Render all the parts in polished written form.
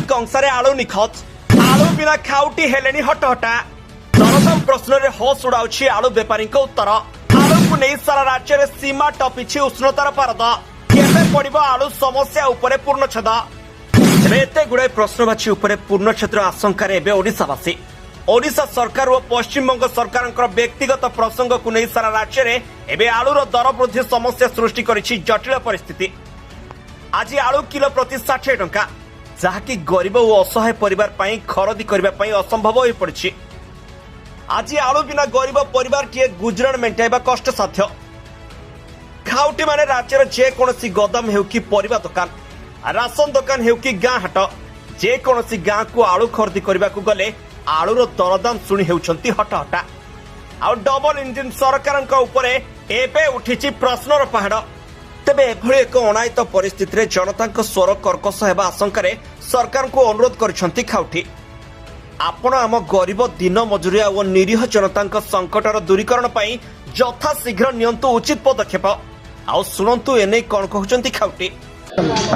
कंसारे आलू निखोज आलू बिना खाउटी हेलेनी हटहटा दरदाम प्रश्न रे होश उड़ाउछि आलू बेपारी उत्तर आलू को नहीं सारा राज्य में सीमा टपिछि उष्णतार पारद केबे पड़िबो आलू समस्या उपरे पूर्णछेद एते गुड़ाए प्रश्नवाची उपरे पूर्णछेद आशंकार एबे ओडिशावासी ओडिशा सरकार और पश्चिमबंग सरकार व्यक्तिगत प्रसंग को नहीं सारा राज्य में एबे आलूर दर वृद्धि समस्या सृष्टि करिछि जटिल परिस्थिति। आज आलू किलो प्रति 60 टंका जहाँकि गरीब और असहाय परिवार पई खरदी करबा पई असंभव होई पड़िछि। आज आलू बिना गरीब परिवार टीए गुजराण मेंटाइबा कष्ट साध्य। खाउटी माने राज्यर जेकोसी गोदाम हेउ कि परिबा दुकान राशन दुकान हेउ कि गाँ हाट जेकोसी गाँ को आलू खरदी करबा को गले आलूर दरदाम शुणी हेउछंती हटहटा आ डबल इंजिन सरकार उपरे एबे उठिछि प्रश्नर पहाड़। तेबे एभଳି ଏକ ଅଣାୟିତ ପରିସ୍ଥିତିରେ ଜନତାଙ୍କ ସ୍ୱର କର୍କଶ ହେବା ଆଶଙ୍କାରେ ସରକାରଙ୍କୁ ଅନୁରୋଧ କରିଛନ୍ତି ଖାଉଟି। ଆପଣ ଆମ ଗରିବ ଦିନ ମଜୁରିଆ ଓ ନିରୀହ ଜନତାଙ୍କ ସଂକଟର ଦୂରୀକରଣ ପାଇଁ ଯଥା ଶୀଘ୍ର ନିଅନ୍ତୁ ଉଚିତ ପଦକ୍ଷେପ। ଆଉ ଶୁଣନ୍ତୁ ଏନେଇ କ'ଣ କହୁଛନ୍ତି ଖାଉଟି।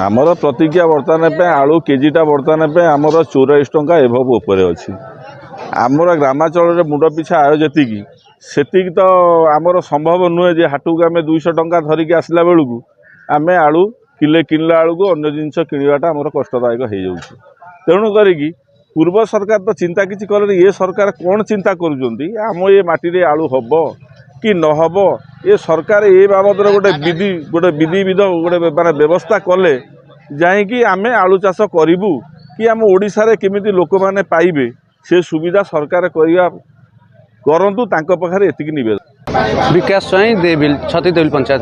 ଆମର ପ୍ରତିକ୍ରିୟା ବର୍ତ୍ତମାନ ପାଇଁ ଆଳୁ କେଜିଟା ବର୍ତ୍ତମାନ ପାଇଁ ଆମର 84 ଟଙ୍କା ଏଭବ ଉପରେ ଅଛି। ଆମର ଗ୍ରାମାଞ୍ଚଳରେ ମୁଣ୍ଡ ପିଛା ଆୟ ଯେତିକି ସେତିକି ତ ଆମର ସମ୍ଭବ ନୁହେଁ ଯେ ହାଟକୁ ଆମେ 200 ଟଙ୍କା ଧରିକି ଆସିଲା ବେଳକୁ ଆମେ ଆଳୁ କିଲେ କିଣିଲା ବେଳକୁ ଅନ୍ୟ ଜିନିଷ କିଣିବାଟା ଆମର କଷ୍ଟଦାୟକ ହେଇଯାଉଛି। ତେଣୁ କରିକି ପୂର୍ବ ସରକାର ତ ଚିନ୍ତା କିଛି କଲେନି। ଏ ସରକାର କ'ଣ ଚିନ୍ତା କରୁଛନ୍ତି ଆମ ଏ ମାଟିରେ ଆଳୁ ହବ କି ନ ହବ ଏ ସରକାର ଏ ବାବଦରେ ଗୋଟେ ବିଧିବିଧ ଗୋଟେ ମାନେ ବ୍ୟବସ୍ଥା କଲେ ଯାଇକି ଆମେ ଆଳୁ ଚାଷ କରିବୁ କି ଆମ ଓଡ଼ିଶାରେ କେମିତି ଲୋକମାନେ ପାଇବେ ସେ ସୁବିଧା ସରକାର କରିବା କରନ୍ତୁ ତାଙ୍କ ପାଖରେ ଏତିକି ନିବେଦନ। विकास स्वाई देविल छती देविल पंचायत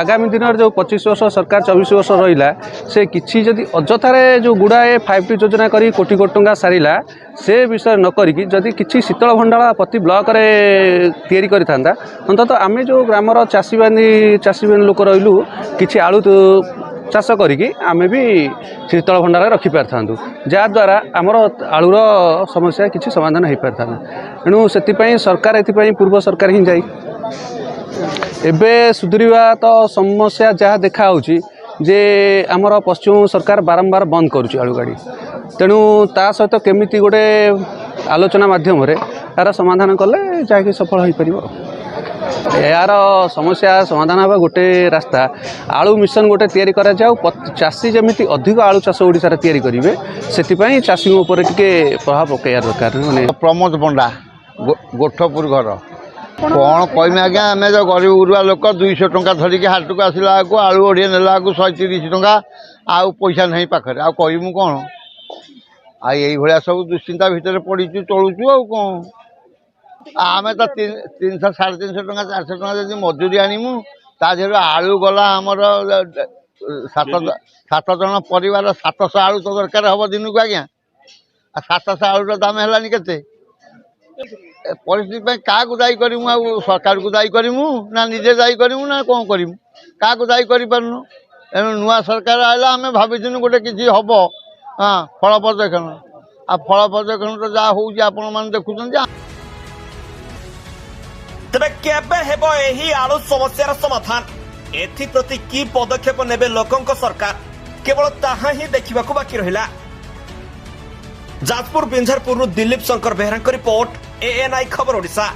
आगामी दिन जो 25 वर्ष सरकार 24 वर्ष रहा से किसी जदि अजथारे जो गुड़ाए 5T योजना करी कोटी कोटी टंका सारिला से विषय न करी जदि किसी शीतल भंडार प्रति ब्लॉक रे तैयारी करिथा अंततः आम जो ग्रामर चाषी बांधी लोक रही किसी आलू चाष करिकी आमे भी शीतल भंडार रखी पारथां जहाँद्वारा आमर आलूर समस्या किसी समाधान हो पारथा। तेणु से सरकार एथि पूर्व सरकार ही जाई एबे सुधरिवा तो समस्या जहाँ देखा जे आमर पश्चिम सरकार बारंबार बंद करुच्ची आलू गाड़ी। तेणु ता सहित केमिति गोटे आलोचना माध्यम यार समाधान कले जहाँकि सफल हो पार। यार समस्या समाधान हवा गोटे रास्ता आलू मिशन गोटे तैयारी करा जाऊ चाषी जमीती अधिक आलू चाष ओडिशा रे तैयारी करिवे सेतिपई चाषी ऊपर टिके प्रभाव पकेयार दरकार। माने प्रमोद पंडा गोठपुर घर कौन कहमी आज्ञा आम जो गरीब गुरुआ लोक 200 टंका धरिकी हाट को आसला आलू ओढ़िए नेला 130 टंका आउ पैसा नहीं पाखे आउ कहमु कौन आई भाया सब दुश्चिंता भितर पड़ीचु चलुचु आउ कौन आम तो 300 350 टंका 400 टंका जब मजूरी आनमु तादेह आलू गला आमर 7 जन परिवार 700 आलू तो दरकार हम दिन को आज्ञा 700 आलूर दाम है केते परिस्थिति क्या दायी करमु आ सरकार को दायी करमु ना निजे दायी करमु ना कौन करमु क्या दायी करूँ। एणु नुआ सरकार आला आम भाविनु गोटे किसी हम हाँ फल पर्यवेक्षण आ फल पर्यवेक्षण तो जहाँ हूँ आपण मैंने देखुं। तेरे केबे हेबो एही आलू समस्यार समाधान एथिप्रति की पदक्षेप नेबे लोकंक सरकार केवल ताहा ही देखिबा को बाकी रहिला। जाजपुर बिंझारपुर दिलीप शंकर बेहरा रिपोर्ट ANI खबर ओडिशा।